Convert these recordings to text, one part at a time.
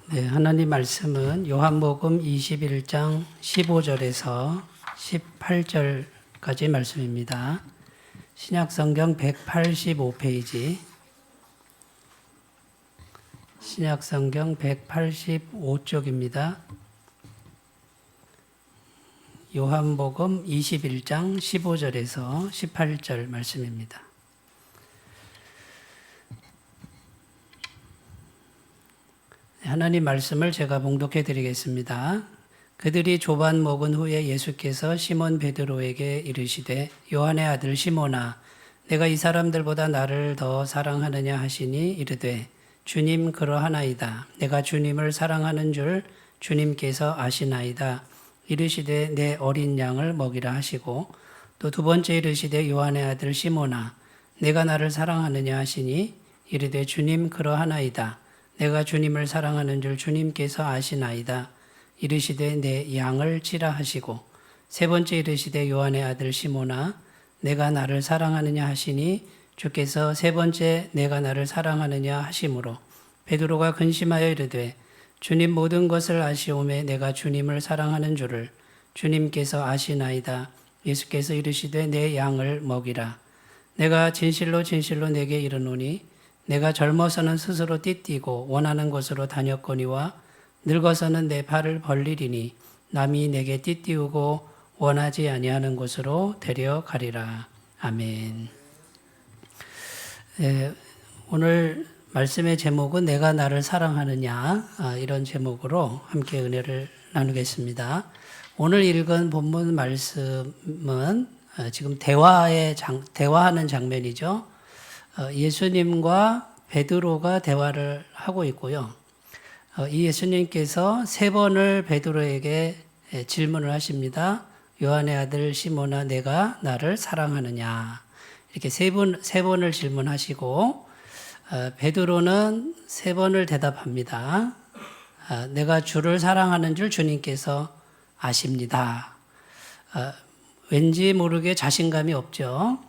네, 하나님 말씀은 요한복음 21장 15절에서 18절까지 말씀입니다. 신약성경 185페이지, 신약성경 185쪽입니다. 요한복음 21장 15절에서 18절 말씀입니다. 하나님 말씀을 제가 봉독해 드리겠습니다. 그들이 조반 먹은 후에 예수께서 시몬 베드로에게 이르시되 요한의 아들 시몬아 내가 이 사람들보다 나를 더 사랑하느냐 하시니 이르되 주님 그러하나이다. 내가 주님을 사랑하는 줄 주님께서 아시나이다. 이르시되 내 어린 양을 먹이라 하시고 또 두 번째 이르시되 요한의 아들 시몬아 내가 나를 사랑하느냐 하시니 이르되 주님 그러하나이다. 내가 주님을 사랑하는 줄 주님께서 아시나이다. 이르시되 내 양을 치라 하시고 세 번째 이르시되 요한의 아들 시몬아 내가 나를 사랑하느냐 하시니 주께서 세 번째 내가 나를 사랑하느냐 하심으로 베드로가 근심하여 이르되 주님 모든 것을 아시오매 내가 주님을 사랑하는 줄을 주님께서 아시나이다. 예수께서 이르시되 내 양을 먹이라. 내가 진실로 진실로 내게 이르노니 내가 젊어서는 스스로 띠띠고 원하는 곳으로 다녔거니와 늙어서는 내 발을 벌리리니 남이 내게 띠띠우고 원하지 아니하는 곳으로 데려가리라. 아멘. 오늘 말씀의 제목은 내가 나를 사랑하느냐 이런 제목으로 함께 은혜를 나누겠습니다. 오늘 읽은 본문 말씀은 지금 대화하는 장면이죠. 예수님과 베드로가 대화를 하고 있고요. 이 예수님께서 세 번을 베드로에게 질문을 하십니다. 요한의 아들 시몬아 내가 나를 사랑하느냐 이렇게 세 번을 질문하시고 베드로는 세 번을 대답합니다. 내가 주를 사랑하는 줄 주님께서 아십니다. 왠지 모르게 자신감이 없죠.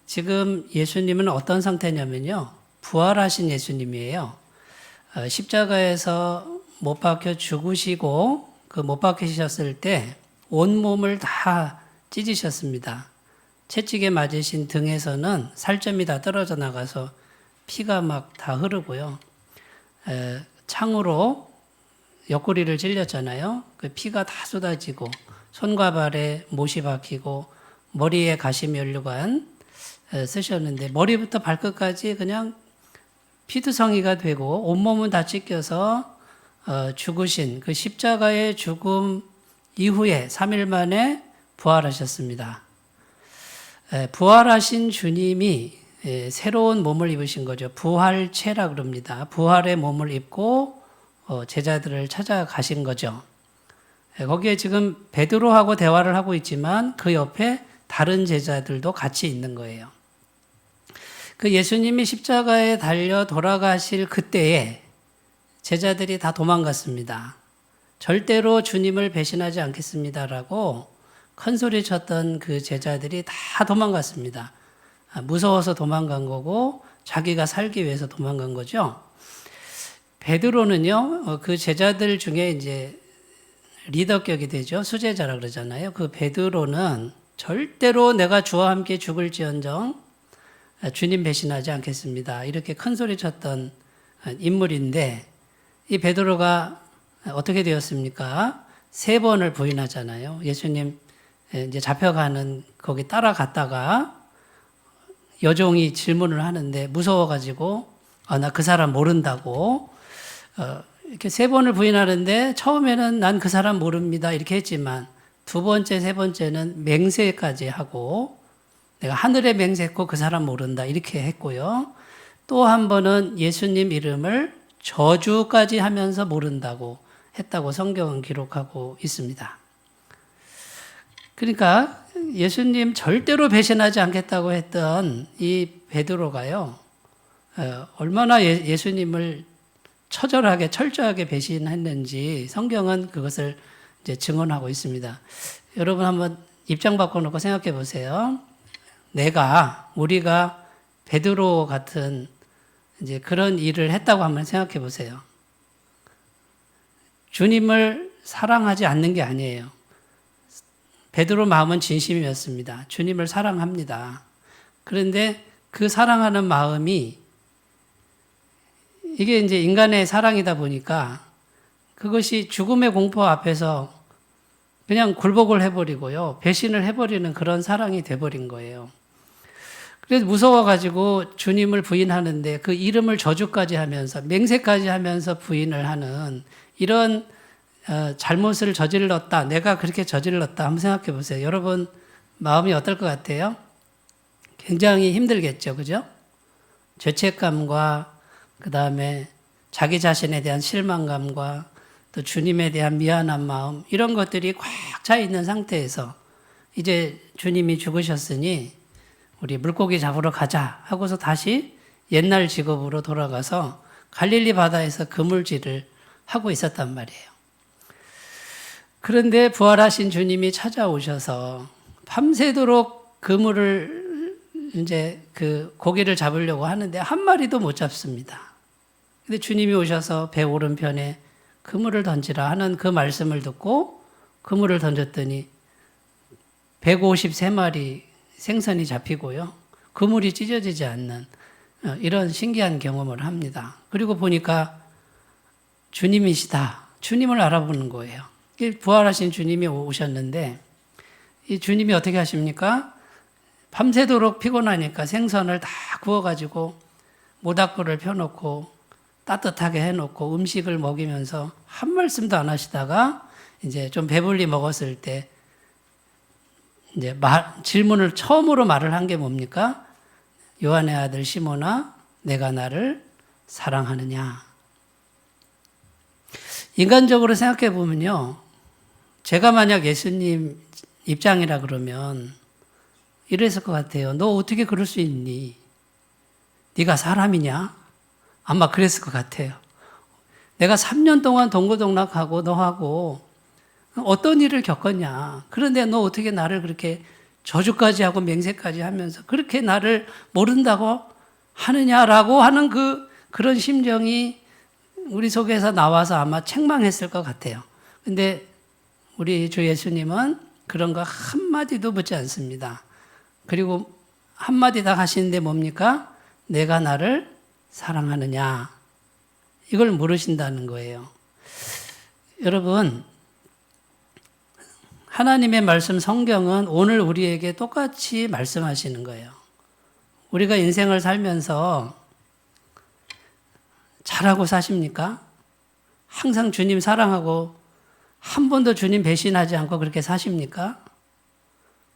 지금 예수님은 어떤 상태냐면요. 부활하신 예수님이에요. 십자가에서 못 박혀 죽으시고 그 못 박히셨을 때 온몸을 다 찢으셨습니다. 채찍에 맞으신 등에서는 살점이 다 떨어져 나가서 피가 막 다 흐르고요. 창으로 옆구리를 찔렸잖아요. 그 피가 다 쏟아지고 손과 발에 못이 박히고 머리에 가시면류관 쓰셨는데 머리부터 발끝까지 그냥 피투성이가 되고 온몸은 다 찢겨서 죽으신 그 십자가의 죽음 이후에 3일 만에 부활하셨습니다. 부활하신 주님이 새로운 몸을 입으신 거죠. 부활체라 그럽니다. 부활의 몸을 입고 제자들을 찾아가신 거죠. 거기에 지금 베드로하고 대화를 하고 있지만 그 옆에 다른 제자들도 같이 있는 거예요. 그 예수님이 십자가에 달려 돌아가실 그때에 제자들이 다 도망갔습니다. 절대로 주님을 배신하지 않겠습니다라고 큰 소리 쳤던 그 제자들이 다 도망갔습니다. 무서워서 도망간 거고 자기가 살기 위해서 도망간 거죠. 베드로는요, 그 제자들 중에 이제 리더격이 되죠. 수제자라 그러잖아요. 그 베드로는 절대로 내가 주와 함께 죽을지언정 주님 배신하지 않겠습니다. 이렇게 큰 소리 쳤던 인물인데 이 베드로가 어떻게 되었습니까? 세 번을 부인하잖아요. 예수님 이제 잡혀가는 거기 따라갔다가 여종이 질문을 하는데 무서워가지고 나 그 사람 모른다고 이렇게 세 번을 부인하는데 처음에는 난 그 사람 모릅니다 이렇게 했지만 두 번째, 세 번째는 맹세까지 하고 내가 하늘에 맹세했고 그 사람 모른다 이렇게 했고요. 또 한 번은 예수님 이름을 저주까지 하면서 모른다고 했다고 성경은 기록하고 있습니다. 그러니까 예수님 절대로 배신하지 않겠다고 했던 이 베드로가요. 얼마나 예수님을 처절하게 철저하게 배신했는지 성경은 그것을 이제 증언하고 있습니다. 여러분 한번 입장 바꿔놓고 생각해 보세요. 우리가 베드로 같은 이제 그런 일을 했다고 한번 생각해 보세요. 주님을 사랑하지 않는 게 아니에요. 베드로 마음은 진심이었습니다. 주님을 사랑합니다. 그런데 그 사랑하는 마음이 이게 이제 인간의 사랑이다 보니까 그것이 죽음의 공포 앞에서 그냥 굴복을 해버리고요. 배신을 해버리는 그런 사랑이 돼버린 거예요. 그래서 무서워가지고 주님을 부인하는데 그 이름을 저주까지 하면서 맹세까지 하면서 부인을 하는 이런 잘못을 저질렀다. 내가 그렇게 저질렀다. 한번 생각해 보세요. 여러분 마음이 어떨 것 같아요? 굉장히 힘들겠죠. 그죠? 죄책감과 그 다음에 자기 자신에 대한 실망감과 또 주님에 대한 미안한 마음 이런 것들이 꽉 차 있는 상태에서 이제 주님이 죽으셨으니 우리 물고기 잡으러 가자 하고서 다시 옛날 직업으로 돌아가서 갈릴리 바다에서 그물질을 하고 있었단 말이에요. 그런데 부활하신 주님이 찾아오셔서 밤새도록 그물을 이제 그 고기를 잡으려고 하는데 한 마리도 못 잡습니다. 근데 주님이 오셔서 배 오른편에 그물을 던지라 하는 그 말씀을 듣고 그물을 던졌더니 153마리 생선이 잡히고요. 그물이 찢어지지 않는 이런 신기한 경험을 합니다. 그리고 보니까 주님이시다. 주님을 알아보는 거예요. 부활하신 주님이 오셨는데 이 주님이 어떻게 하십니까? 밤새도록 피곤하니까 생선을 다 구워가지고 모닥불을 펴놓고 따뜻하게 해놓고 음식을 먹이면서 한 말씀도 안 하시다가 이제 좀 배불리 먹었을 때 이제 질문을 처음으로 말을 한 게 뭡니까? 요한의 아들 시몬아, 내가 나를 사랑하느냐? 인간적으로 생각해 보면요, 제가 만약 예수님 입장이라 그러면 이랬을 것 같아요. 너 어떻게 그럴 수 있니? 네가 사람이냐? 아마 그랬을 것 같아요. 내가 3년 동안 동고동락하고 너하고 어떤 일을 겪었냐? 그런데 너 어떻게 나를 그렇게 저주까지 하고 맹세까지 하면서 그렇게 나를 모른다고 하느냐라고 하는 그런 심정이 우리 속에서 나와서 아마 책망했을 것 같아요. 근데 우리 주 예수님은 그런 거 한마디도 묻지 않습니다. 그리고 한마디 다 하시는데 뭡니까? 내가 나를 사랑하느냐? 이걸 물으신다는 거예요. 여러분, 하나님의 말씀 성경은 오늘 우리에게 똑같이 말씀하시는 거예요. 우리가 인생을 살면서 잘하고 사십니까? 항상 주님 사랑하고 한 번도 주님 배신하지 않고 그렇게 사십니까?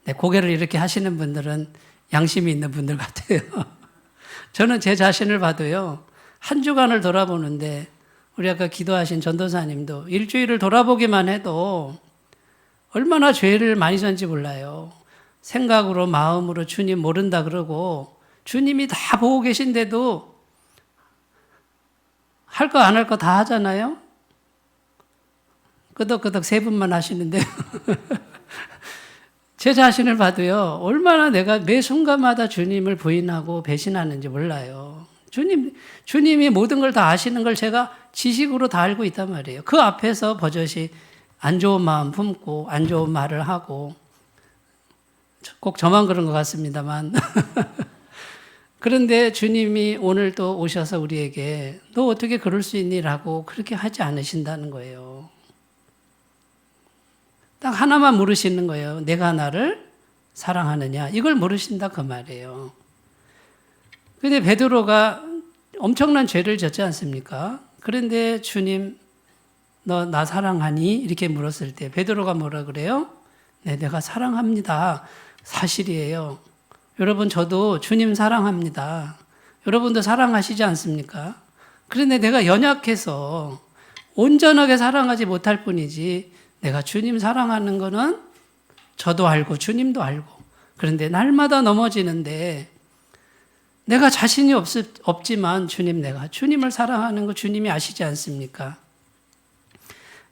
네, 고개를 이렇게 하시는 분들은 양심이 있는 분들 같아요. 저는 제 자신을 봐도요, 한 주간을 돌아보는데 우리 아까 기도하신 전도사님도 일주일을 돌아보기만 해도 얼마나 죄를 많이 졌는지 몰라요. 생각으로 마음으로 주님 모른다 그러고 주님이 다 보고 계신데도 할 거 안 할 거 다 하잖아요. 끄덕끄덕 세 분만 하시는데 제 자신을 봐도요, 얼마나 내가 매 순간마다 주님을 부인하고 배신하는지 몰라요. 주님이 모든 걸 다 아시는 걸 제가 지식으로 다 알고 있단 말이에요. 그 앞에서 버젓이 안 좋은 마음 품고 안 좋은 말을 하고, 꼭 저만 그런 것 같습니다만 그런데 주님이 오늘 또 오셔서 우리에게 너 어떻게 그럴 수 있니? 라고 그렇게 하지 않으신다는 거예요. 딱 하나만 물으시는 거예요. 내가 나를 사랑하느냐? 이걸 물으신다 그 말이에요. 근데 베드로가 엄청난 죄를 졌지 않습니까? 그런데 주님, 너 나 사랑하니? 이렇게 물었을 때 베드로가 뭐라 그래요? 네, 내가 사랑합니다. 사실이에요. 여러분, 저도 주님 사랑합니다. 여러분도 사랑하시지 않습니까? 그런데 내가 연약해서 온전하게 사랑하지 못할 뿐이지, 내가 주님 사랑하는 거는 저도 알고 주님도 알고, 그런데 날마다 넘어지는데 내가 자신이 없지만 내가 주님을 사랑하는 거 주님이 아시지 않습니까?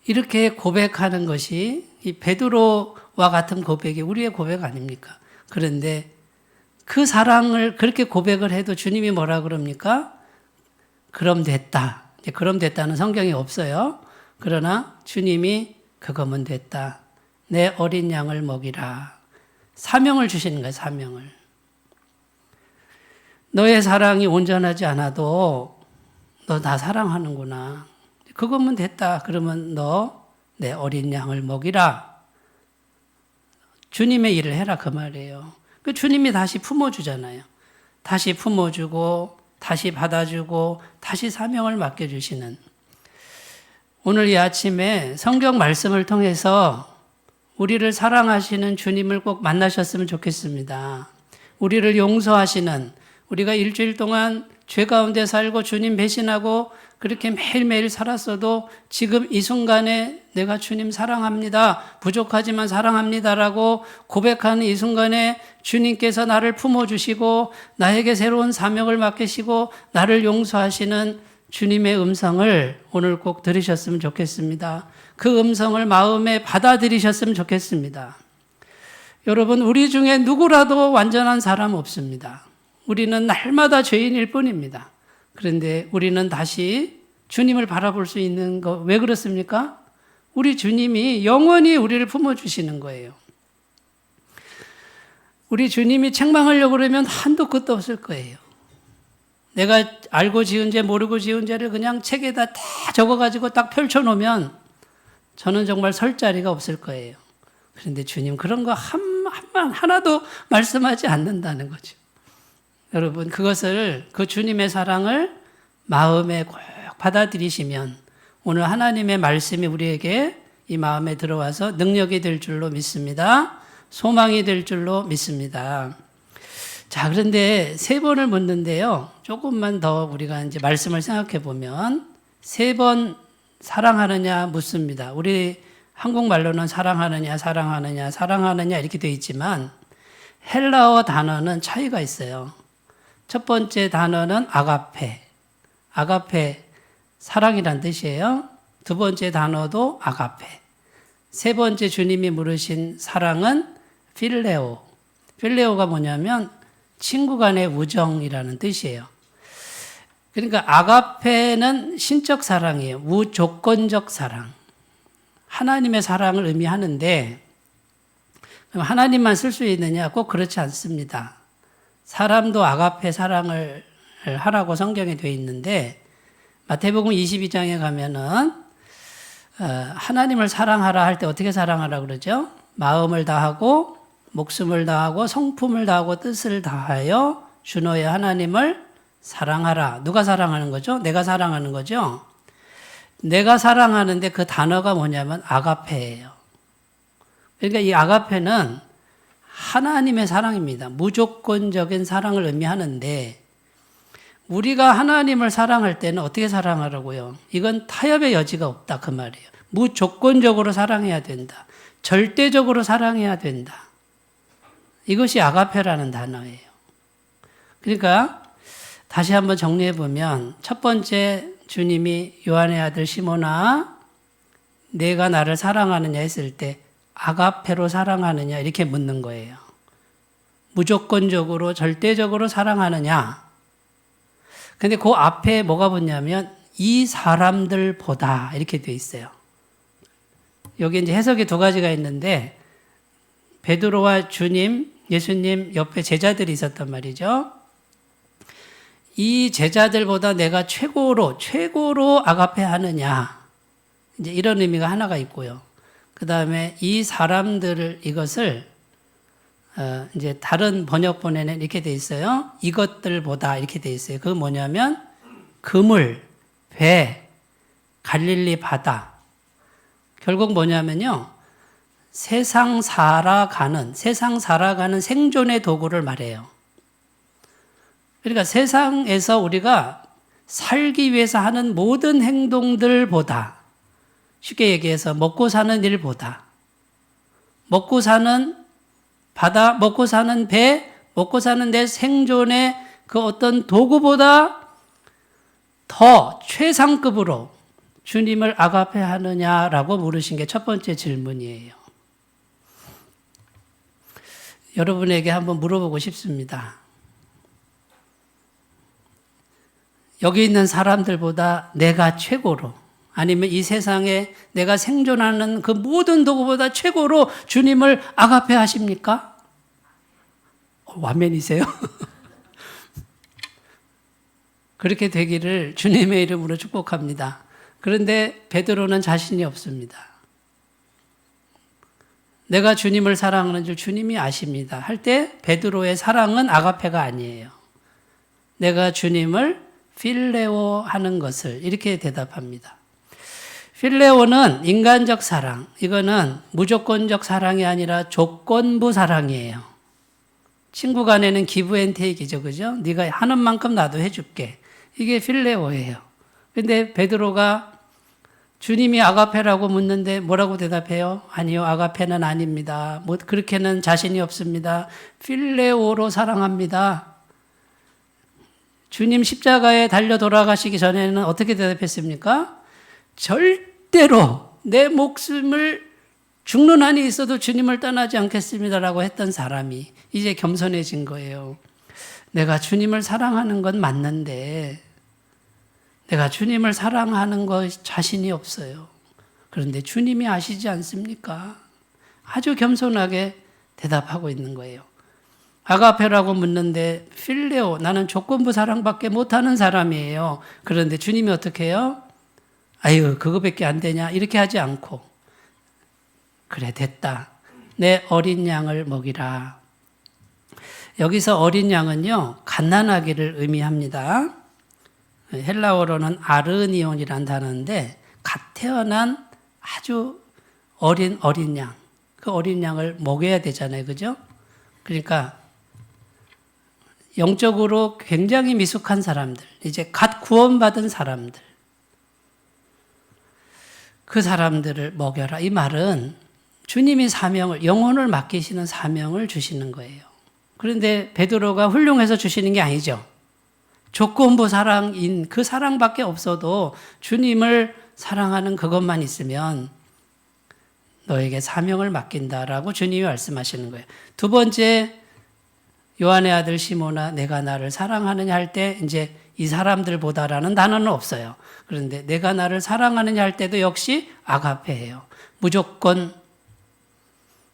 이렇게 고백하는 것이 이 베드로와 같은 고백이 우리의 고백 아닙니까? 그런데 그 사랑을 그렇게 고백을 해도 주님이 뭐라 그럽니까? 그럼 됐다. 그럼 됐다는 성경이 없어요. 그러나 주님이 그거면 됐다. 내 어린 양을 먹이라. 사명을 주시는 거예요. 사명을. 너의 사랑이 온전하지 않아도 너 나 사랑하는구나. 그거면 됐다. 그러면 너 내 어린 양을 먹이라. 주님의 일을 해라 그 말이에요. 그 주님이 다시 품어주잖아요. 다시 품어주고 다시 받아주고 다시 사명을 맡겨주시는, 오늘 이 아침에 성경 말씀을 통해서 우리를 사랑하시는 주님을 꼭 만나셨으면 좋겠습니다. 우리를 용서하시는, 우리가 일주일 동안 죄 가운데 살고 주님 배신하고 그렇게 매일매일 살았어도 지금 이 순간에 내가 주님 사랑합니다, 부족하지만 사랑합니다라고 고백하는 이 순간에 주님께서 나를 품어주시고 나에게 새로운 사명을 맡기시고 나를 용서하시는 주님의 음성을 오늘 꼭 들으셨으면 좋겠습니다. 그 음성을 마음에 받아들이셨으면 좋겠습니다. 여러분, 우리 중에 누구라도 완전한 사람 없습니다. 우리는 날마다 죄인일 뿐입니다. 그런데 우리는 다시 주님을 바라볼 수 있는 거, 왜 그렇습니까? 우리 주님이 영원히 우리를 품어주시는 거예요. 우리 주님이 책망하려고 그러면 한도 끝도 없을 거예요. 내가 알고 지은 죄, 모르고 지은 죄를 그냥 책에다 다 적어가지고 딱 펼쳐놓으면 저는 정말 설 자리가 없을 거예요. 그런데 주님 그런 거 하나도 말씀하지 않는다는 거죠. 여러분, 그것을, 그 주님의 사랑을 마음에 꼭 받아들이시면 오늘 하나님의 말씀이 우리에게 이 마음에 들어와서 능력이 될 줄로 믿습니다. 소망이 될 줄로 믿습니다. 자, 그런데 세 번을 묻는데요. 조금만 더 우리가 이제 말씀을 생각해 보면 세 번 사랑하느냐 묻습니다. 우리 한국말로는 사랑하느냐, 사랑하느냐, 사랑하느냐 이렇게 되어 있지만 헬라어 단어는 차이가 있어요. 첫 번째 단어는 아가페. 아가페, 사랑이란 뜻이에요. 두 번째 단어도 아가페. 세 번째 주님이 물으신 사랑은 필레오. 필레오가 뭐냐면 친구 간의 우정이라는 뜻이에요. 그러니까 아가페는 신적 사랑이에요. 무조건적 사랑. 하나님의 사랑을 의미하는데 그럼 하나님만 쓸 수 있느냐? 꼭 그렇지 않습니다. 사람도 아가페 사랑을 하라고 성경에 되어 있는데 마태복음 22장에 가면은 하나님을 사랑하라 할 때 어떻게 사랑하라 그러죠? 마음을 다하고 목숨을 다하고 성품을 다하고 뜻을 다하여 주 너의 하나님을 사랑하라. 누가 사랑하는 거죠? 내가 사랑하는 거죠? 내가 사랑하는데 그 단어가 뭐냐면 아가페예요. 그러니까 이 아가페는 하나님의 사랑입니다. 무조건적인 사랑을 의미하는데 우리가 하나님을 사랑할 때는 어떻게 사랑하라고요? 이건 타협의 여지가 없다 그 말이에요. 무조건적으로 사랑해야 된다. 절대적으로 사랑해야 된다. 이것이 아가페라는 단어예요. 그러니까 다시 한번 정리해 보면 첫 번째 주님이 요한의 아들 시몬아 내가 나를 사랑하느냐 했을 때 아가페로 사랑하느냐 이렇게 묻는 거예요. 무조건적으로 절대적으로 사랑하느냐. 근데 그 앞에 뭐가 붙냐면 이 사람들보다 이렇게 돼 있어요. 여기 이제 해석이 두 가지가 있는데 베드로와 주님, 예수님 옆에 제자들이 있었단 말이죠. 이 제자들보다 내가 최고로 아가페 하느냐. 이제 이런 의미가 하나가 있고요. 그 다음에 이 사람들을 이것을 이제 다른 번역본에는 이렇게 돼 있어요. 이것들보다 이렇게 돼 있어요. 그건 뭐냐면 그물, 배, 갈릴리 바다. 결국 뭐냐면요. 세상 살아가는 생존의 도구를 말해요. 그러니까 세상에서 우리가 살기 위해서 하는 모든 행동들보다 쉽게 얘기해서 먹고 사는 일보다 먹고 사는 바다, 먹고 사는 배, 먹고 사는 내 생존의 그 어떤 도구보다 더 최상급으로 주님을 아가페 하느냐라고 물으신 게 첫 번째 질문이에요. 여러분에게 한번 물어보고 싶습니다. 여기 있는 사람들보다 내가 최고로 아니면 이 세상에 내가 생존하는 그 모든 도구보다 최고로 주님을 아가페 하십니까? 완면이세요? 그렇게 되기를 주님의 이름으로 축복합니다. 그런데 베드로는 자신이 없습니다. 내가 주님을 사랑하는 줄 주님이 아십니다. 할 때 베드로의 사랑은 아가페가 아니에요. 내가 주님을 필레오 하는 것을 이렇게 대답합니다. 필레오는 인간적 사랑, 이거는 무조건적 사랑이 아니라 조건부 사랑이에요. 친구 간에는 기브 앤 테이크죠, 그죠? 네가 하는 만큼 나도 해줄게. 이게 필레오예요. 근데 베드로가 주님이 아가페라고 묻는데 뭐라고 대답해요? 아니요, 아가페는 아닙니다. 뭐 그렇게는 자신이 없습니다. 필레오로 사랑합니다. 주님 십자가에 달려 돌아가시기 전에는 어떻게 대답했습니까? 절대로 내 목숨을 죽는 한이 있어도 주님을 떠나지 않겠습니다라고 했던 사람이 이제 겸손해진 거예요. 내가 주님을 사랑하는 건 맞는데 내가 주님을 사랑하는 것 자신이 없어요. 그런데 주님이 아시지 않습니까? 아주 겸손하게 대답하고 있는 거예요. 아가페라고 묻는데 필레오, 나는 조건부 사랑밖에 못하는 사람이에요. 그런데 주님이 어떻게 해요? 아유, 그거밖에 안 되냐? 이렇게 하지 않고 그래, 됐다. 내 어린 양을 먹이라. 여기서 어린 양은요, 갓난아기를 의미합니다. 헬라어로는 아르니온이라는 단어인데 갓 태어난 아주 어린 양, 그 어린 양을 먹여야 되잖아요, 그죠? 그러니까 영적으로 굉장히 미숙한 사람들, 이제 갓 구원받은 사람들, 그 사람들을 먹여라. 이 말은 주님이 사명을, 영혼을 맡기시는 사명을 주시는 거예요. 그런데 베드로가 훌륭해서 주시는 게 아니죠. 조건부 사랑인 그 사랑밖에 없어도 주님을 사랑하는 그것만 있으면 너에게 사명을 맡긴다라고 주님이 말씀하시는 거예요. 두 번째, 요한의 아들 시몬아, 내가 나를 사랑하느냐 할 때 이제 이 사람들보다라는 단어는 없어요. 그런데 내가 나를 사랑하느냐 할 때도 역시 아가페예요. 무조건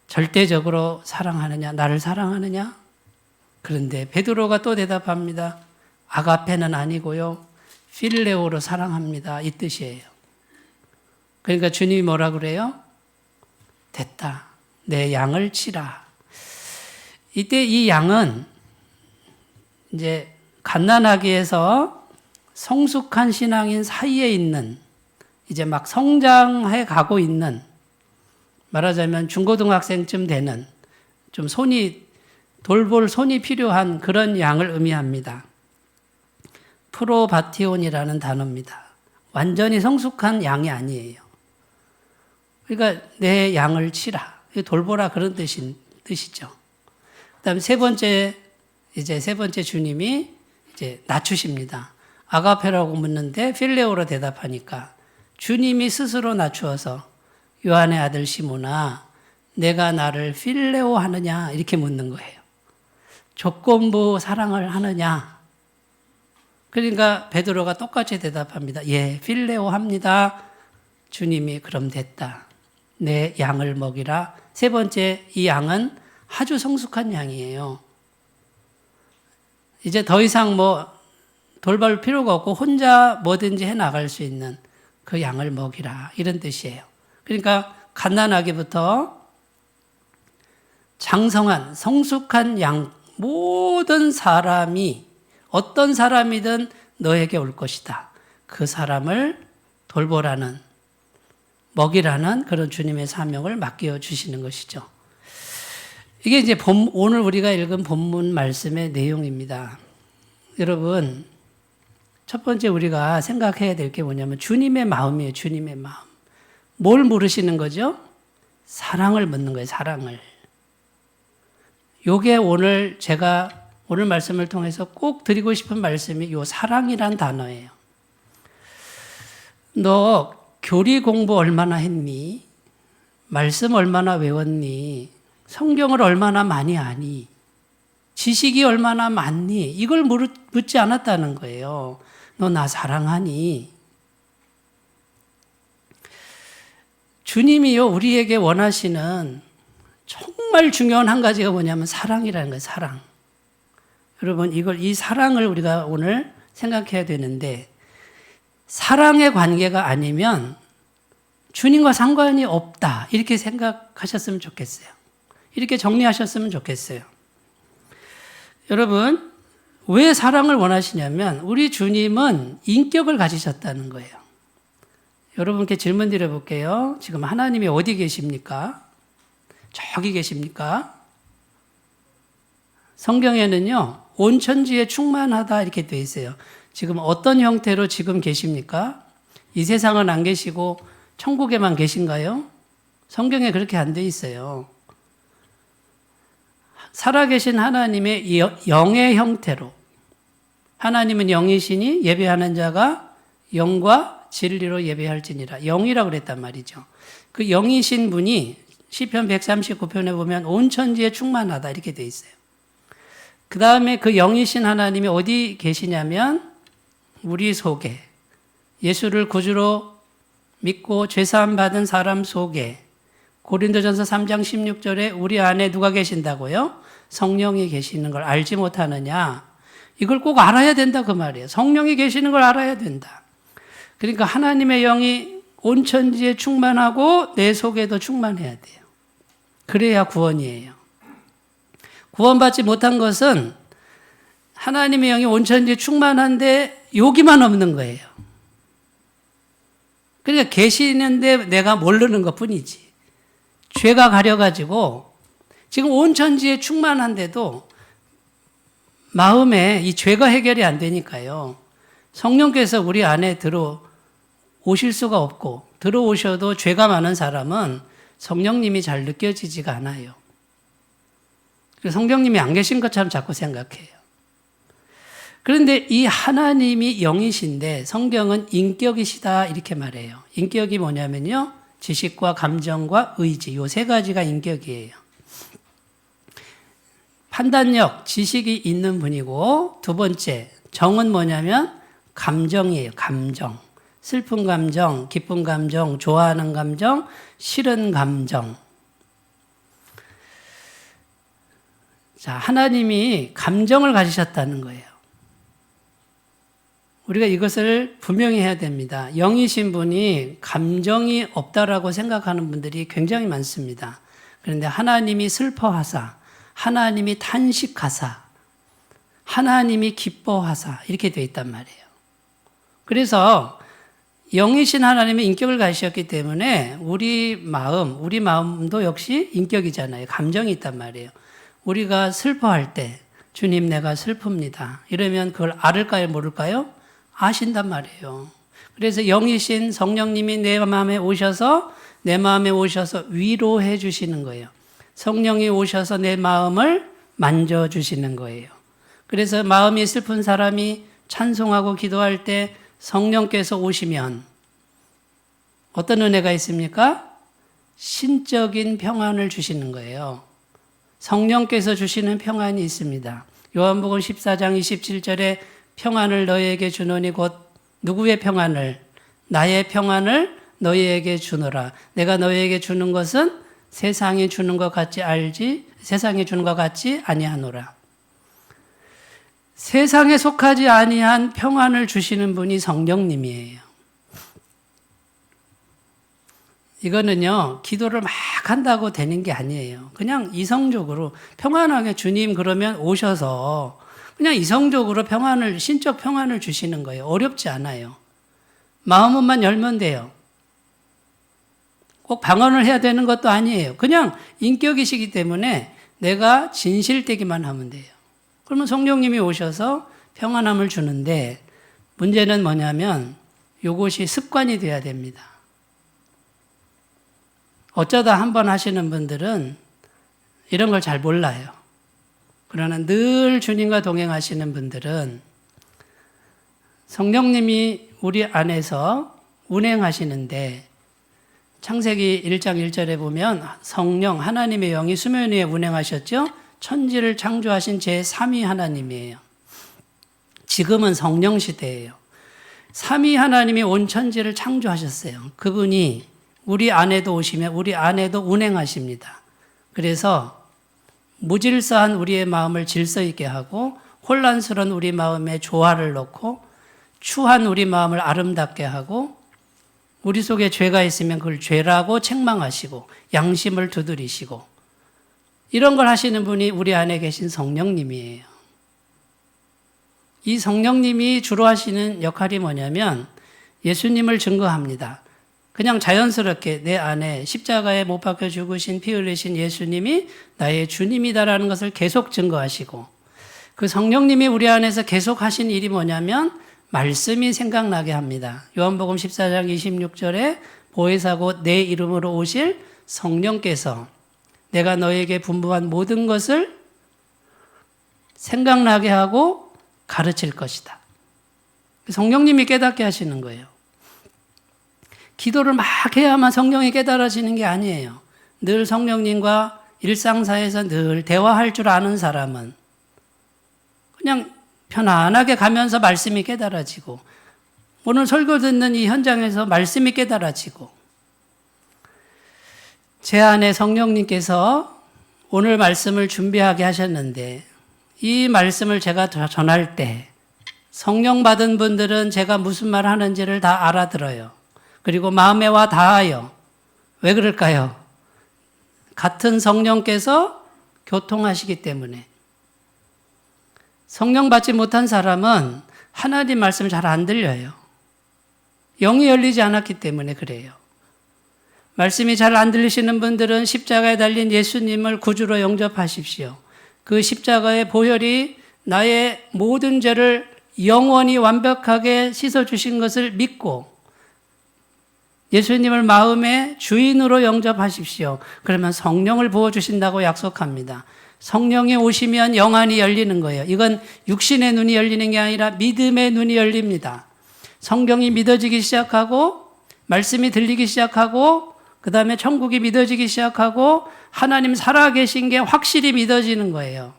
절대적으로 사랑하느냐, 나를 사랑하느냐? 그런데 베드로가 또 대답합니다. 아가페는 아니고요, 필레오로 사랑합니다. 이 뜻이에요. 그러니까 주님이 뭐라 그래요? 됐다. 내 양을 치라. 이때 이 양은 이제 갓난아기에서 성숙한 신앙인 사이에 있는, 이제 막 성장해 가고 있는, 말하자면 중고등학생쯤 되는, 좀 돌볼 손이 필요한 그런 양을 의미합니다. 프로바티온이라는 단어입니다. 완전히 성숙한 양이 아니에요. 그러니까 내 양을 치라, 돌보라, 그런 뜻이죠. 그다음 세 번째 주님이 이제 낮추십니다. 아가페라고 묻는데 필레오로 대답하니까 주님이 스스로 낮추어서 요한의 아들 시몬아, 내가 나를 필레오 하느냐? 이렇게 묻는 거예요. 조건부 사랑을 하느냐? 그러니까 베드로가 똑같이 대답합니다. 예, 필레오 합니다. 주님이 그럼 됐다. 내 양을 먹이라. 세 번째, 이 양은 아주 성숙한 양이에요. 이제 더 이상 돌볼 필요가 없고 혼자 뭐든지 해 나갈 수 있는 그 양을 먹이라, 이런 뜻이에요. 그러니까 갓난아기부터 장성한 성숙한 양, 모든 사람이 어떤 사람이든 너에게 올 것이다. 그 사람을 돌보라는, 먹이라는 그런 주님의 사명을 맡겨 주시는 것이죠. 이게 이제 오늘 우리가 읽은 본문 말씀의 내용입니다. 여러분, 첫 번째 우리가 생각해야 될 게 뭐냐면 주님의 마음이에요. 주님의 마음. 뭘 물으시는 거죠? 사랑을 묻는 거예요. 사랑을. 요게 제가 오늘 말씀을 통해서 꼭 드리고 싶은 말씀이 요 사랑이란 단어예요. 너 교리 공부 얼마나 했니? 말씀 얼마나 외웠니? 성경을 얼마나 많이 아니? 지식이 얼마나 많니? 이걸 묻지 않았다는 거예요. 너 나 사랑하니? 주님이요, 우리에게 원하시는 정말 중요한 한 가지가 뭐냐면 사랑이라는 거예요, 사랑. 여러분, 이 사랑을 우리가 오늘 생각해야 되는데, 사랑의 관계가 아니면 주님과 상관이 없다. 이렇게 생각하셨으면 좋겠어요. 이렇게 정리하셨으면 좋겠어요. 여러분, 왜 사랑을 원하시냐면 우리 주님은 인격을 가지셨다는 거예요. 여러분께 질문 드려볼게요. 지금 하나님이 어디 계십니까? 저기 계십니까? 성경에는요, 온천지에 충만하다 이렇게 되어 있어요. 지금 어떤 형태로 지금 계십니까? 이 세상은 안 계시고 천국에만 계신가요? 성경에 그렇게 안 되어 있어요. 살아계신 하나님의 영의 형태로, 하나님은 영이시니 예배하는 자가 영과 진리로 예배할지니라. 영이라고 그랬단 말이죠. 그 영이신 분이 시편 139편에 보면 온 천지에 충만하다 이렇게 돼 있어요. 그 다음에 그 영이신 하나님이 어디 계시냐면 우리 속에, 예수를 구주로 믿고 죄사함 받은 사람 속에, 고린도전서 3장 16절에 우리 안에 누가 계신다고요? 성령이 계시는 걸 알지 못하느냐? 이걸 꼭 알아야 된다 그 말이에요. 성령이 계시는 걸 알아야 된다. 그러니까 하나님의 영이 온 천지에 충만하고 내 속에도 충만해야 돼요. 그래야 구원이에요. 구원받지 못한 것은 하나님의 영이 온 천지에 충만한데 여기만 없는 거예요. 그러니까 계시는데 내가 모르는 것뿐이지. 죄가 가려가지고 지금 온 천지에 충만한데도 마음에 이 죄가 해결이 안 되니까요. 성령께서 우리 안에 들어오실 수가 없고, 들어오셔도 죄가 많은 사람은 성령님이 잘 느껴지지가 않아요. 성령님이 안 계신 것처럼 자꾸 생각해요. 그런데 이 하나님이 영이신데 성경은 인격이시다 이렇게 말해요. 인격이 뭐냐면요, 지식과 감정과 의지, 이 세 가지가 인격이에요. 판단력, 지식이 있는 분이고, 두 번째 정은 뭐냐면 감정이에요. 감정. 슬픈 감정, 기쁜 감정, 좋아하는 감정, 싫은 감정. 자, 하나님이 감정을 가지셨다는 거예요. 우리가 이것을 분명히 해야 됩니다. 영이신 분이 감정이 없다라고 생각하는 분들이 굉장히 많습니다. 그런데 하나님이 슬퍼하사, 하나님이 탄식하사, 하나님이 기뻐하사 이렇게 되어 있단 말이에요. 그래서 영이신 하나님의 인격을 가지셨기 때문에 우리 마음도 역시 인격이잖아요. 감정이 있단 말이에요. 우리가 슬퍼할 때 주님 내가 슬픕니다. 이러면 그걸 알을까요? 모를까요? 아신단 말이에요. 그래서 영이신 성령님이 내 마음에 오셔서 위로해 주시는 거예요. 성령이 오셔서 내 마음을 만져주시는 거예요. 그래서 마음이 슬픈 사람이 찬송하고 기도할 때 성령께서 오시면 어떤 은혜가 있습니까? 신적인 평안을 주시는 거예요. 성령께서 주시는 평안이 있습니다. 요한복음 14장 27절에 평안을 너희에게 주노니 곧 누구의 평안을? 나의 평안을 너희에게 주노라. 내가 너희에게 주는 것은 세상이 주는 것 같지 아니하노라. 세상에 속하지 아니한 평안을 주시는 분이 성령님이에요. 이거는요, 기도를 막 한다고 되는 게 아니에요. 그냥 이성적으로 평안하게 주님 그러면 오셔서 그냥 이성적으로 신적 평안을 주시는 거예요. 어렵지 않아요. 마음만 열면 돼요. 꼭 방언을 해야 되는 것도 아니에요. 그냥 인격이시기 때문에 내가 진실되기만 하면 돼요. 그러면 성령님이 오셔서 평안함을 주는데 문제는 뭐냐면 이것이 습관이 돼야 됩니다. 어쩌다 한번 하시는 분들은 이런 걸 잘 몰라요. 그러나 늘 주님과 동행하시는 분들은 성령님이 우리 안에서 운행하시는데 창세기 1장 1절에 보면 성령 하나님의 영이 수면 위에 운행하셨죠. 천지를 창조하신 제3위 하나님이에요. 지금은 성령 시대예요. 3위 하나님이 온 천지를 창조하셨어요. 그분이 우리 안에도 오시면 우리 안에도 운행하십니다. 그래서 무질서한 우리의 마음을 질서 있게 하고 혼란스러운 우리 마음에 조화를 놓고 추한 우리 마음을 아름답게 하고 우리 속에 죄가 있으면 그걸 죄라고 책망하시고 양심을 두드리시고 이런 걸 하시는 분이 우리 안에 계신 성령님이에요. 이 성령님이 주로 하시는 역할이 뭐냐면 예수님을 증거합니다. 그냥 자연스럽게 내 안에 십자가에 못 박혀 죽으신 피 흘리신 예수님이 나의 주님이다라는 것을 계속 증거하시고 그 성령님이 우리 안에서 계속 하신 일이 뭐냐면 말씀이 생각나게 합니다. 요한복음 14장 26절에 보혜사고 내 이름으로 오실 성령께서 내가 너에게 분부한 모든 것을 생각나게 하고 가르칠 것이다. 성령님이 깨닫게 하시는 거예요. 기도를 막 해야만 성령이 깨달아지는 게 아니에요. 늘 성령님과 일상사에서 늘 대화할 줄 아는 사람은 그냥 편안하게 가면서 말씀이 깨달아지고 오늘 설교 듣는 이 현장에서 말씀이 깨달아지고 제 안에 성령님께서 오늘 말씀을 준비하게 하셨는데 이 말씀을 제가 전할 때 성령 받은 분들은 제가 무슨 말 하는지를 다 알아들어요. 그리고 마음에 와 닿아요. 왜 그럴까요? 같은 성령께서 교통하시기 때문에. 성령 받지 못한 사람은 하나님 말씀 잘 안 들려요. 영이 열리지 않았기 때문에 그래요. 말씀이 잘 안 들리시는 분들은 십자가에 달린 예수님을 구주로 영접하십시오. 그 십자가의 보혈이 나의 모든 죄를 영원히 완벽하게 씻어주신 것을 믿고 예수님을 마음의 주인으로 영접하십시오. 그러면 성령을 부어주신다고 약속합니다. 성령이 오시면 영안이 열리는 거예요. 이건 육신의 눈이 열리는 게 아니라 믿음의 눈이 열립니다. 성경이 믿어지기 시작하고 말씀이 들리기 시작하고 그 다음에 천국이 믿어지기 시작하고 하나님 살아계신 게 확실히 믿어지는 거예요.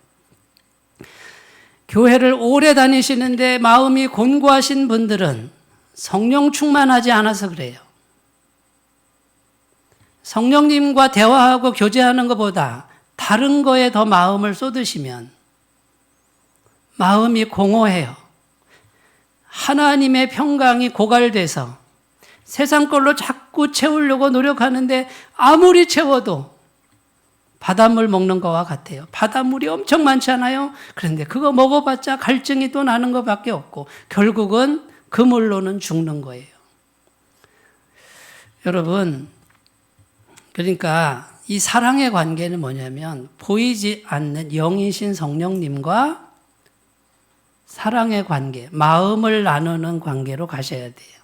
교회를 오래 다니시는데 마음이 곤고하신 분들은 성령 충만하지 않아서 그래요. 성령님과 대화하고 교제하는 것보다 다른 거에 더 마음을 쏟으시면 마음이 공허해요. 하나님의 평강이 고갈돼서 세상 걸로 자꾸 채우려고 노력하는데 아무리 채워도 바닷물 먹는 거와 같아요. 바닷물이 엄청 많잖아요. 그런데 그거 먹어봤자 갈증이 또 나는 것밖에 없고 결국은 그 물로는 죽는 거예요. 여러분, 그러니까 이 사랑의 관계는 뭐냐면 보이지 않는 영이신 성령님과 사랑의 관계, 마음을 나누는 관계로 가셔야 돼요.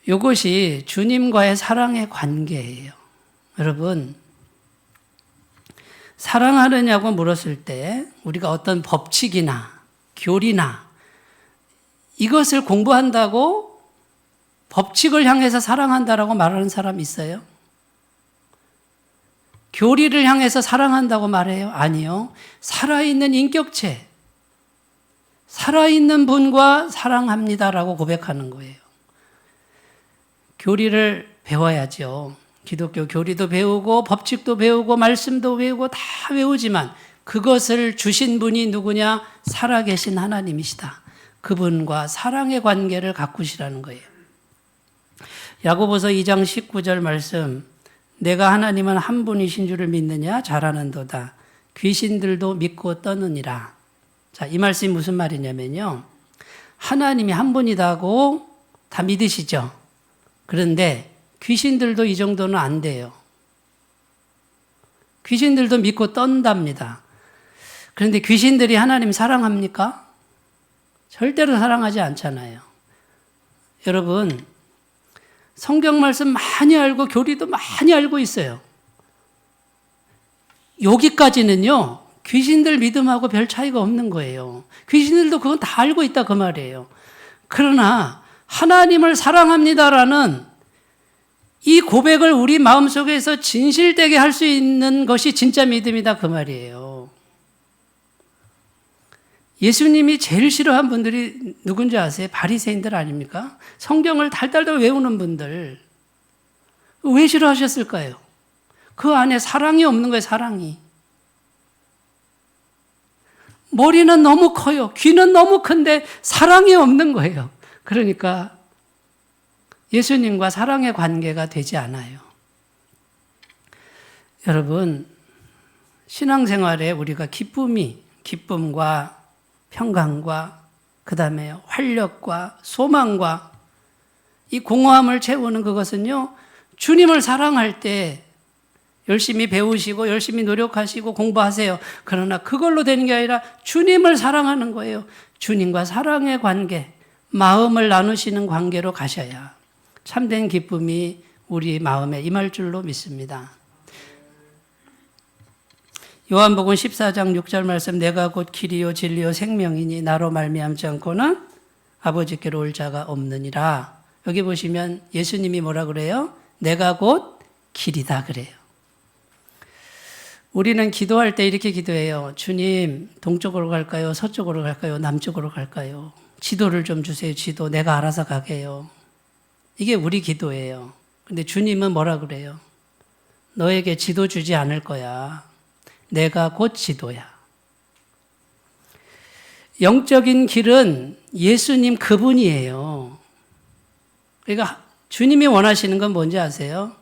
이것이 주님과의 사랑의 관계예요. 여러분, 사랑하느냐고 물었을 때 우리가 어떤 법칙이나 교리나 이것을 공부한다고 법칙을 향해서 사랑한다라고 말하는 사람 있어요? 교리를 향해서 사랑한다고 말해요? 아니요. 살아있는 인격체, 살아있는 분과 사랑합니다라고 고백하는 거예요. 교리를 배워야죠. 기독교 교리도 배우고 법칙도 배우고 말씀도 배우고 다 배우지만 그것을 주신 분이 누구냐? 살아계신 하나님이시다. 그분과 사랑의 관계를 가꾸시라는 거예요. 야고보서 2장 19절 말씀, 내가 하나님은 한 분이신 줄을 믿느냐? 잘하는도다. 귀신들도 믿고 떠느니라. 자, 이 말씀이 무슨 말이냐면요. 하나님이 한 분이다고 다 믿으시죠? 그런데 귀신들도 이 정도는 안 돼요. 귀신들도 믿고 떤답니다. 그런데 귀신들이 하나님 사랑합니까? 절대로 사랑하지 않잖아요. 여러분, 성경 말씀 많이 알고 교리도 많이 알고 있어요. 여기까지는요, 귀신들 믿음하고 별 차이가 없는 거예요. 귀신들도 그건 다 알고 있다 그 말이에요. 그러나 하나님을 사랑합니다라는 이 고백을 우리 마음속에서 진실되게 할 수 있는 것이 진짜 믿음이다 그 말이에요. 예수님이 제일 싫어한 분들이 누군지 아세요? 바리새인들 아닙니까? 성경을 달달달 외우는 분들. 왜 싫어하셨을까요? 그 안에 사랑이 없는 거예요, 사랑이. 머리는 너무 커요. 귀는 너무 큰데 사랑이 없는 거예요. 그러니까 예수님과 사랑의 관계가 되지 않아요. 여러분, 신앙생활에 우리가 기쁨과 평강과 그 다음에 활력과 소망과 이 공허함을 채우는 그것은요, 주님을 사랑할 때 열심히 배우시고 열심히 노력하시고 공부하세요. 그러나 그걸로 되는 게 아니라 주님을 사랑하는 거예요. 주님과 사랑의 관계, 마음을 나누시는 관계로 가셔야 참된 기쁨이 우리 마음에 임할 줄로 믿습니다. 요한복음 14장 6절 말씀, 내가 곧 길이요 진리요 생명이니 나로 말미암지 않고는 아버지께로 올 자가 없느니라. 여기 보시면 예수님이 뭐라 그래요? 내가 곧 길이다 그래요. 우리는 기도할 때 이렇게 기도해요. 주님, 동쪽으로 갈까요? 서쪽으로 갈까요? 남쪽으로 갈까요? 지도를 좀 주세요. 지도 내가 알아서 가게요. 이게 우리 기도예요. 근데 주님은 뭐라 그래요? 너에게 지도 주지 않을 거야. 내가 곧 지도야. 영적인 길은 예수님 그분이에요. 그러니까 주님이 원하시는 건 뭔지 아세요?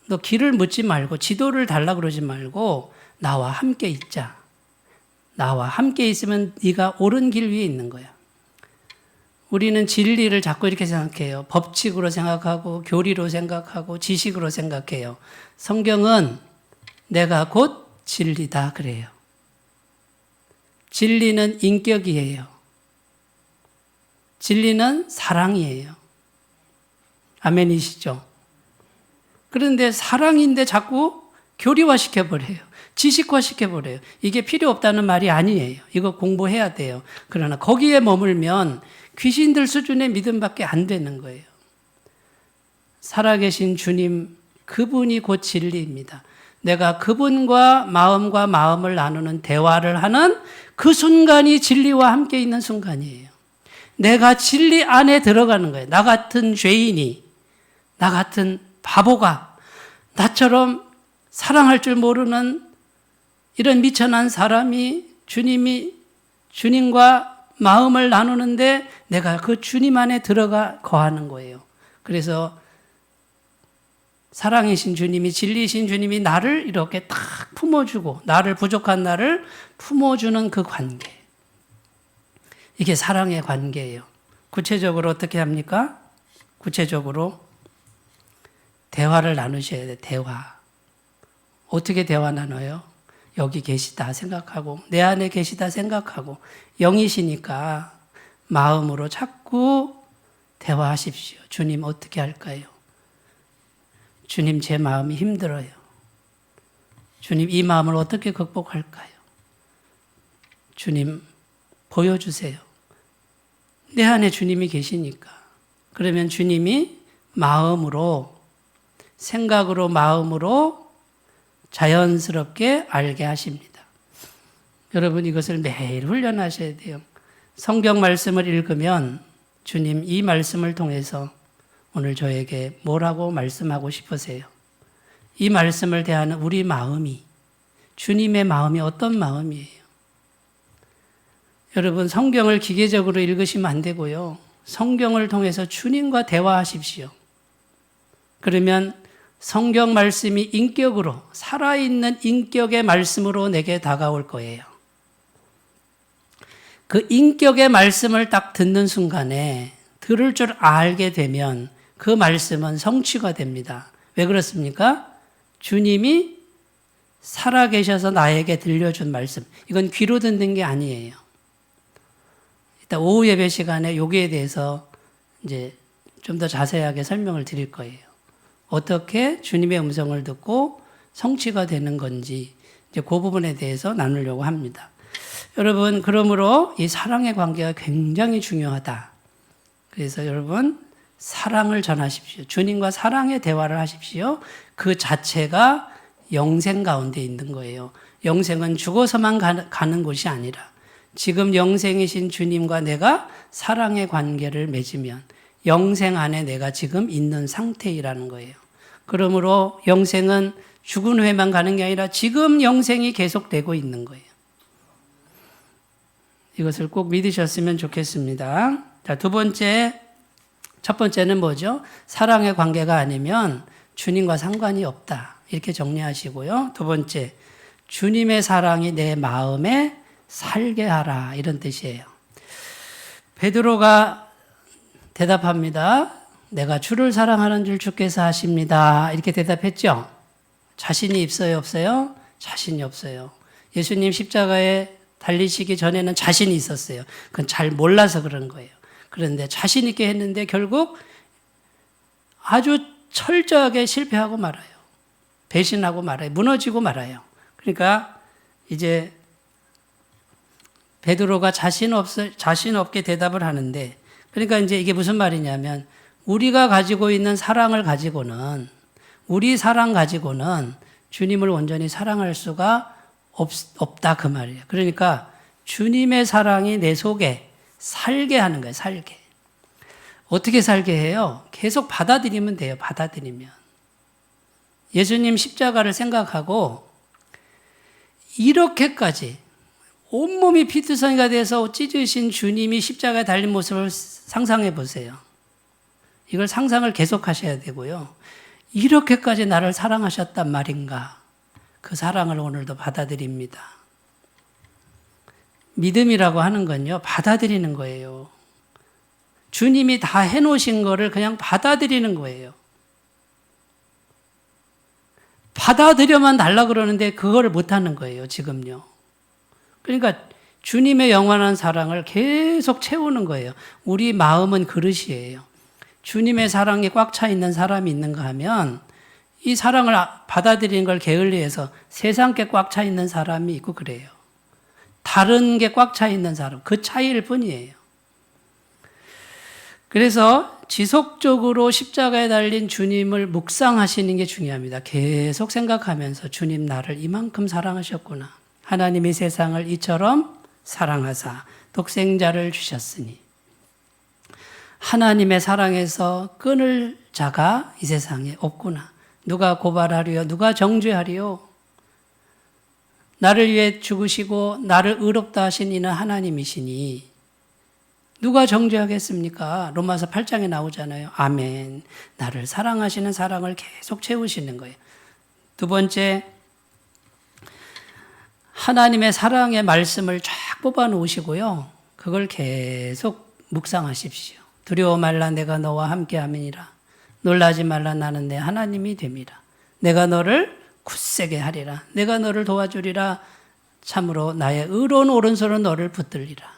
너 길을 묻지 말고 지도를 달라 그러지 말고 나와 함께 있자. 나와 함께 있으면 네가 옳은 길 위에 있는 거야. 우리는 진리를 자꾸 이렇게 생각해요. 법칙으로 생각하고 교리로 생각하고 지식으로 생각해요. 성경은 내가 곧 진리다 그래요. 진리는 인격이에요. 진리는 사랑이에요. 아멘이시죠? 그런데 사랑인데 자꾸 교리화시켜버려요. 지식화시켜버려요. 이게 필요 없다는 말이 아니에요. 이거 공부해야 돼요. 그러나 거기에 머물면 귀신들 수준의 믿음밖에 안 되는 거예요. 살아계신 주님, 그분이 곧 진리입니다. 내가 그분과 마음을 나누는 대화를 하는 그 순간이 진리와 함께 있는 순간이에요. 내가 진리 안에 들어가는 거예요. 나 같은 죄인이, 나 같은 바보가 나처럼 사랑할 줄 모르는 이런 미천한 사람이 주님과 마음을 나누는데 내가 그 주님 안에 들어가 거하는 거예요. 그래서 사랑이신 주님이, 진리이신 주님이 나를 이렇게 딱 품어주고 나를 부족한 나를 품어주는 그 관계. 이게 사랑의 관계예요. 구체적으로 어떻게 합니까? 구체적으로 대화를 나누셔야 돼요. 대화. 어떻게 대화 나눠요? 여기 계시다 생각하고 내 안에 계시다 생각하고 영이시니까 마음으로 자꾸 대화하십시오. 주님 어떻게 할까요? 주님 제 마음이 힘들어요. 주님 이 마음을 어떻게 극복할까요? 주님 보여주세요. 내 안에 주님이 계시니까. 그러면 주님이 마음으로, 생각으로, 마음으로 자연스럽게 알게 하십니다. 여러분 이것을 매일 훈련하셔야 돼요. 성경 말씀을 읽으면 주님 이 말씀을 통해서 오늘 저에게 뭐라고 말씀하고 싶으세요? 이 말씀을 대하는 우리 마음이, 주님의 마음이 어떤 마음이에요? 여러분 성경을 기계적으로 읽으시면 안 되고요. 성경을 통해서 주님과 대화하십시오. 그러면 성경 말씀이 인격으로, 살아있는 인격의 말씀으로 내게 다가올 거예요. 그 인격의 말씀을 딱 듣는 순간에 들을 줄 알게 되면 그 말씀은 성취가 됩니다. 왜 그렇습니까? 주님이 살아계셔서 나에게 들려준 말씀. 이건 귀로 듣는 게 아니에요. 이따 오후 예배 시간에 여기에 대해서 이제 좀 더 자세하게 설명을 드릴 거예요. 어떻게 주님의 음성을 듣고 성취가 되는 건지 이제 그 부분에 대해서 나누려고 합니다. 여러분, 그러므로 이 사랑의 관계가 굉장히 중요하다. 그래서 여러분, 사랑을 전하십시오. 주님과 사랑의 대화를 하십시오. 그 자체가 영생 가운데 있는 거예요. 영생은 죽어서만 가는 곳이 아니라 지금 영생이신 주님과 내가 사랑의 관계를 맺으면 영생 안에 내가 지금 있는 상태이라는 거예요. 그러므로 영생은 죽은 후에만 가는 게 아니라 지금 영생이 계속되고 있는 거예요. 이것을 꼭 믿으셨으면 좋겠습니다. 자, 첫 번째는 뭐죠? 사랑의 관계가 아니면 주님과 상관이 없다. 이렇게 정리하시고요. 두 번째, 주님의 사랑이 내 마음에 살게 하라. 이런 뜻이에요. 베드로가 대답합니다. 내가 주를 사랑하는 줄 주께서 하십니다. 이렇게 대답했죠. 자신이 있어요, 없어요? 자신이 없어요. 예수님 십자가에 달리시기 전에는 자신이 있었어요. 그건 잘 몰라서 그런 거예요. 그런데 자신 있게 했는데 결국 아주 철저하게 실패하고 말아요. 배신하고 말아요. 무너지고 말아요. 그러니까 이제 베드로가 자신 없게 대답을 하는데, 그러니까 이제 이게 무슨 말이냐면 우리가 가지고 있는 사랑을 가지고는, 우리 사랑 가지고는 주님을 온전히 사랑할 수가 없다 그 말이에요. 그러니까 주님의 사랑이 내 속에 살게 하는 거예요. 살게. 어떻게 살게 해요? 계속 받아들이면 돼요. 받아들이면. 예수님 십자가를 생각하고 이렇게까지 온몸이 피투성이가 돼서 찢으신 주님이 십자가에 달린 모습을 상상해 보세요. 이걸 상상을 계속 하셔야 되고요. 이렇게까지 나를 사랑하셨단 말인가? 그 사랑을 오늘도 받아들입니다. 믿음이라고 하는 건요, 받아들이는 거예요. 주님이 다 해놓으신 거를 그냥 받아들이는 거예요. 받아들여만 달라 그러는데 그거를 못하는 거예요, 지금요. 그러니까 주님의 영원한 사랑을 계속 채우는 거예요. 우리 마음은 그릇이에요. 주님의 사랑이 꽉 차 있는 사람이 있는가 하면 이 사랑을 받아들이는 걸 게을리해서 세상 게 꽉 차 있는 사람이 있고 그래요. 다른 게 꽉 차 있는 사람, 그 차이일 뿐이에요. 그래서 지속적으로 십자가에 달린 주님을 묵상하시는 게 중요합니다. 계속 생각하면서 주님 나를 이만큼 사랑하셨구나. 하나님이 세상을 이처럼 사랑하사 독생자를 주셨으니 하나님의 사랑에서 끊을 자가 이 세상에 없구나. 누가 고발하리요? 누가 정죄하리요? 나를 위해 죽으시고 나를 의롭다 하신 이는 하나님이시니 누가 정죄하겠습니까? 로마서 8장에 나오잖아요. 아멘. 나를 사랑하시는 사랑을 계속 채우시는 거예요. 두 번째, 하나님의 사랑의 말씀을 쫙 뽑아 놓으시고요. 그걸 계속 묵상하십시오. 두려워 말라 내가 너와 함께 함이니라. 놀라지 말라 나는 내 하나님이 됨이라. 내가 너를 굳세게 하리라. 내가 너를 도와주리라. 참으로 나의 의로운 오른손은 너를 붙들리라.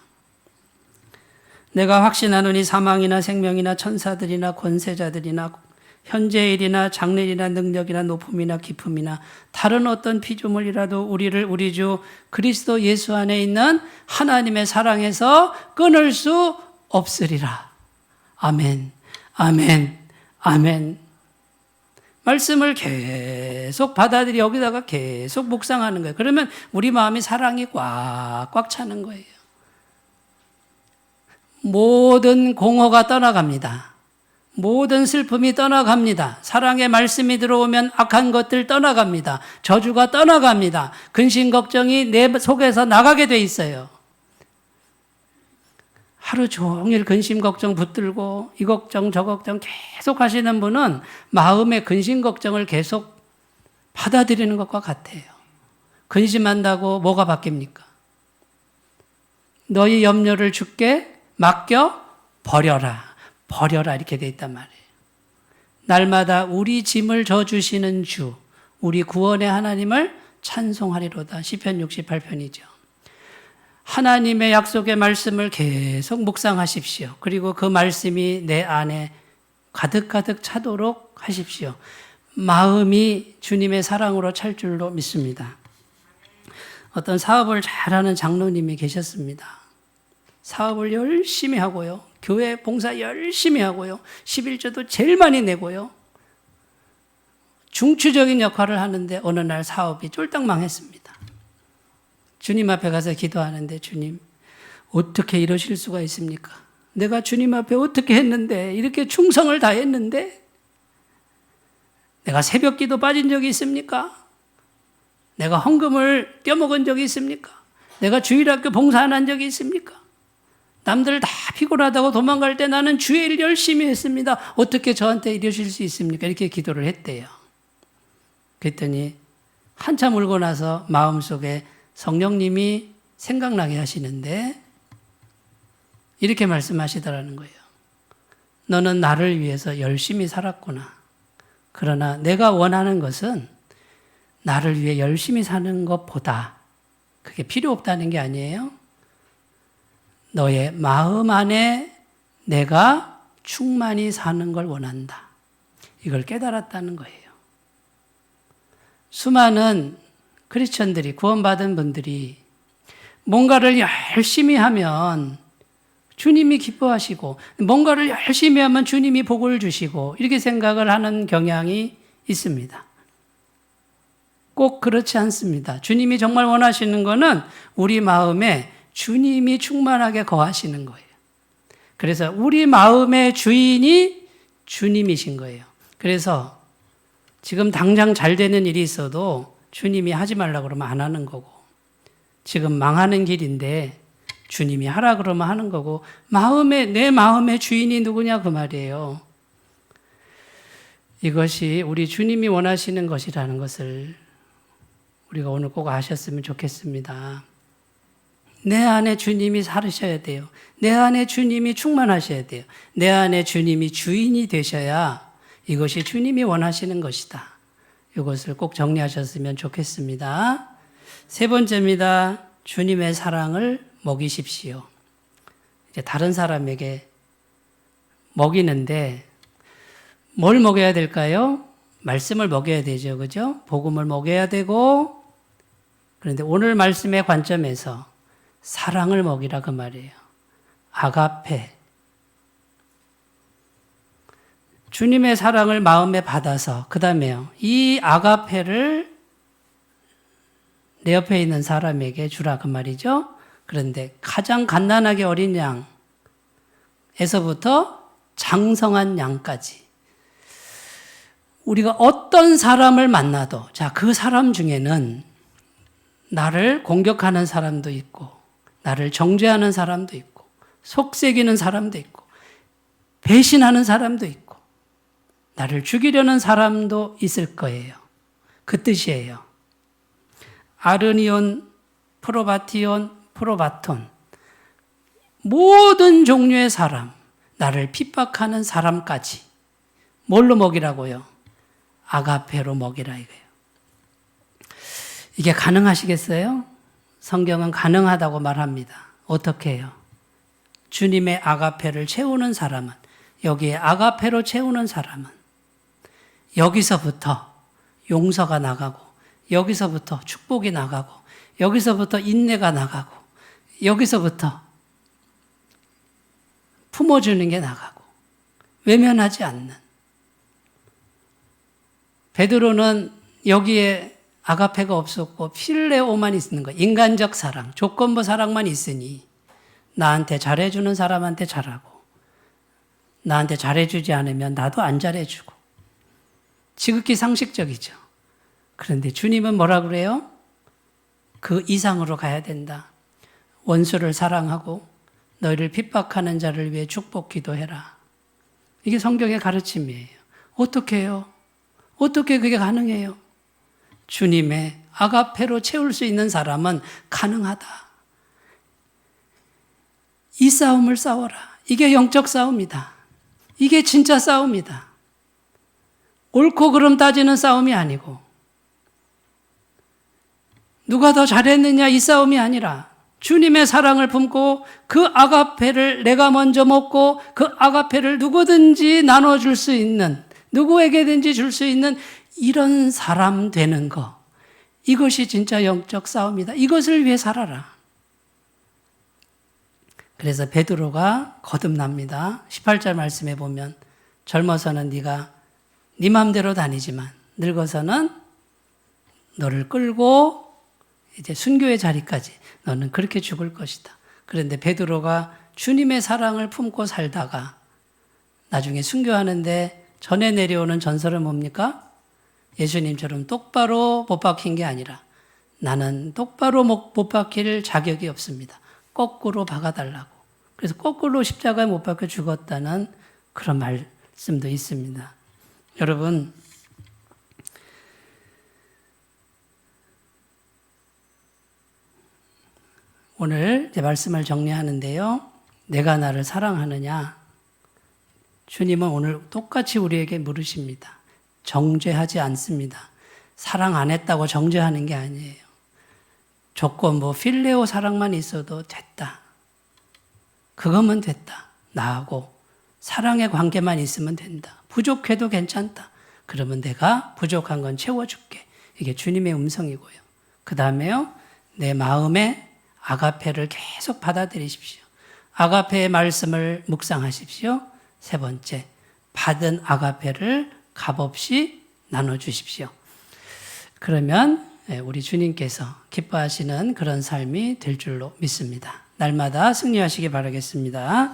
내가 확신하노니 사망이나 생명이나 천사들이나 권세자들이나 현재 일이나 장래일이나 능력이나 높음이나 깊음이나 다른 어떤 피조물이라도 우리를 우리 주 그리스도 예수 안에 있는 하나님의 사랑에서 끊을 수 없으리라. 아멘, 아멘, 아멘. 말씀을 계속 받아들이 여기다가 계속 묵상하는 거예요. 그러면 우리 마음이 사랑이 꽉꽉 차는 거예요. 모든 공허가 떠나갑니다. 모든 슬픔이 떠나갑니다. 사랑의 말씀이 들어오면 악한 것들 떠나갑니다. 저주가 떠나갑니다. 근심 걱정이 내 속에서 나가게 돼 있어요. 하루 종일 근심 걱정 붙들고 이 걱정 저 걱정 계속 하시는 분은 마음의 근심 걱정을 계속 받아들이는 것과 같아요. 근심한다고 뭐가 바뀝니까? 너희 염려를 주께 맡겨 버려라. 버려라 이렇게 돼 있단 말이에요. 날마다 우리 짐을 져주시는 주, 우리 구원의 하나님을 찬송하리로다. 시편 68편이죠. 하나님의 약속의 말씀을 계속 묵상하십시오. 그리고 그 말씀이 내 안에 가득가득 차도록 하십시오. 마음이 주님의 사랑으로 찰 줄로 믿습니다. 어떤 사업을 잘하는 장로님이 계셨습니다. 사업을 열심히 하고요. 교회 봉사 열심히 하고요. 11조도 제일 많이 내고요. 중추적인 역할을 하는데 어느 날 사업이 쫄딱 망했습니다. 주님 앞에 가서 기도하는데 주님 어떻게 이러실 수가 있습니까? 내가 주님 앞에 어떻게 했는데 이렇게 충성을 다했는데 내가 새벽기도 빠진 적이 있습니까? 내가 헌금을 떼먹은 적이 있습니까? 내가 주일학교 봉사 안 한 적이 있습니까? 남들 다 피곤하다고 도망갈 때 나는 주의 일 열심히 했습니다. 어떻게 저한테 이러실 수 있습니까? 이렇게 기도를 했대요. 그랬더니 한참 울고 나서 마음속에 성령님이 생각나게 하시는데 이렇게 말씀하시더라는 거예요. 너는 나를 위해서 열심히 살았구나. 그러나 내가 원하는 것은 나를 위해 열심히 사는 것보다 그게 필요 없다는 게 아니에요. 너의 마음 안에 내가 충만히 사는 걸 원한다. 이걸 깨달았다는 거예요. 수많은 크리스천들이, 구원받은 분들이 뭔가를 열심히 하면 주님이 기뻐하시고 뭔가를 열심히 하면 주님이 복을 주시고 이렇게 생각을 하는 경향이 있습니다. 꼭 그렇지 않습니다. 주님이 정말 원하시는 것은 우리 마음에 주님이 충만하게 거하시는 거예요. 그래서 우리 마음의 주인이 주님이신 거예요. 그래서 지금 당장 잘 되는 일이 있어도 주님이 하지 말라고 그러면 안 하는 거고, 지금 망하는 길인데 주님이 하라 그러면 하는 거고, 내 마음의 주인이 누구냐 그 말이에요. 이것이 우리 주님이 원하시는 것이라는 것을 우리가 오늘 꼭 아셨으면 좋겠습니다. 내 안에 주님이 살으셔야 돼요. 내 안에 주님이 충만하셔야 돼요. 내 안에 주님이 주인이 되셔야 이것이 주님이 원하시는 것이다. 이것을 꼭 정리하셨으면 좋겠습니다. 세 번째입니다. 주님의 사랑을 먹이십시오. 이제 다른 사람에게 먹이는데 뭘 먹여야 될까요? 말씀을 먹여야 되죠. 그죠? 복음을 먹여야 되고, 그런데 오늘 말씀의 관점에서 사랑을 먹이라 그 말이에요. 아가페. 주님의 사랑을 마음에 받아서, 그 다음에요. 이 아가페를 내 옆에 있는 사람에게 주라 그 말이죠. 그런데 가장 갓난하게 어린 양에서부터 장성한 양까지 우리가 어떤 사람을 만나도, 자, 그 사람 중에는 나를 공격하는 사람도 있고, 나를 정죄하는 사람도 있고, 속삭이는 사람도 있고, 배신하는 사람도 있고, 나를 죽이려는 사람도 있을 거예요. 그 뜻이에요. 아르니온, 프로바티온, 프로바톤. 모든 종류의 사람, 나를 핍박하는 사람까지 뭘로 먹이라고요? 아가페로 먹이라 이거예요. 이게 가능하시겠어요? 성경은 가능하다고 말합니다. 어떻게 해요? 주님의 아가페를 채우는 사람은, 여기에 아가페로 채우는 사람은 여기서부터 용서가 나가고, 여기서부터 축복이 나가고, 여기서부터 인내가 나가고, 여기서부터 품어주는 게 나가고, 외면하지 않는. 베드로는 여기에 아가페가 없었고 필레오만 있는 거예요. 인간적 사랑, 조건부 사랑만 있으니 나한테 잘해주는 사람한테 잘하고, 나한테 잘해주지 않으면 나도 안 잘해주고. 지극히 상식적이죠. 그런데 주님은 뭐라 그래요? 그 이상으로 가야 된다. 원수를 사랑하고 너희를 핍박하는 자를 위해 축복 기도해라. 이게 성경의 가르침이에요. 어떻게 해요? 어떻게 그게 가능해요? 주님의 아가페로 채울 수 있는 사람은 가능하다. 이 싸움을 싸워라. 이게 영적 싸움이다. 이게 진짜 싸움이다. 옳고 그름 따지는 싸움이 아니고, 누가 더 잘했느냐 이 싸움이 아니라, 주님의 사랑을 품고 그 아가페를 내가 먼저 먹고 그 아가페를 누구든지 나눠줄 수 있는, 누구에게든지 줄 수 있는 이런 사람 되는 거, 이것이 진짜 영적 싸움이다. 이것을 위해 살아라. 그래서 베드로가 거듭납니다. 18절 말씀에 보면 젊어서는 네가 네 마음대로 다니지만 늙어서는 너를 끌고 이제 순교의 자리까지 너는 그렇게 죽을 것이다. 그런데 베드로가 주님의 사랑을 품고 살다가 나중에 순교하는데 전에 내려오는 전설은 뭡니까? 예수님처럼 똑바로 못 박힌 게 아니라 나는 똑바로 못 박힐 자격이 없습니다. 거꾸로 박아달라고. 그래서 거꾸로 십자가에 못 박혀 죽었다는 그런 말씀도 있습니다. 여러분, 오늘 제 말씀을 정리하는데요. 내가 나를 사랑하느냐? 주님은 오늘 똑같이 우리에게 물으십니다. 정죄하지 않습니다. 사랑 안 했다고 정죄하는 게 아니에요. 조건 필레오 사랑만 있어도 됐다. 그거면 됐다. 나하고 사랑의 관계만 있으면 된다. 부족해도 괜찮다. 그러면 내가 부족한 건 채워줄게. 이게 주님의 음성이고요. 그 다음에요. 내 마음에 아가페를 계속 받아들이십시오. 아가페의 말씀을 묵상하십시오. 세 번째, 받은 아가페를 값없이 나눠주십시오. 그러면 우리 주님께서 기뻐하시는 그런 삶이 될 줄로 믿습니다. 날마다 승리하시기 바라겠습니다.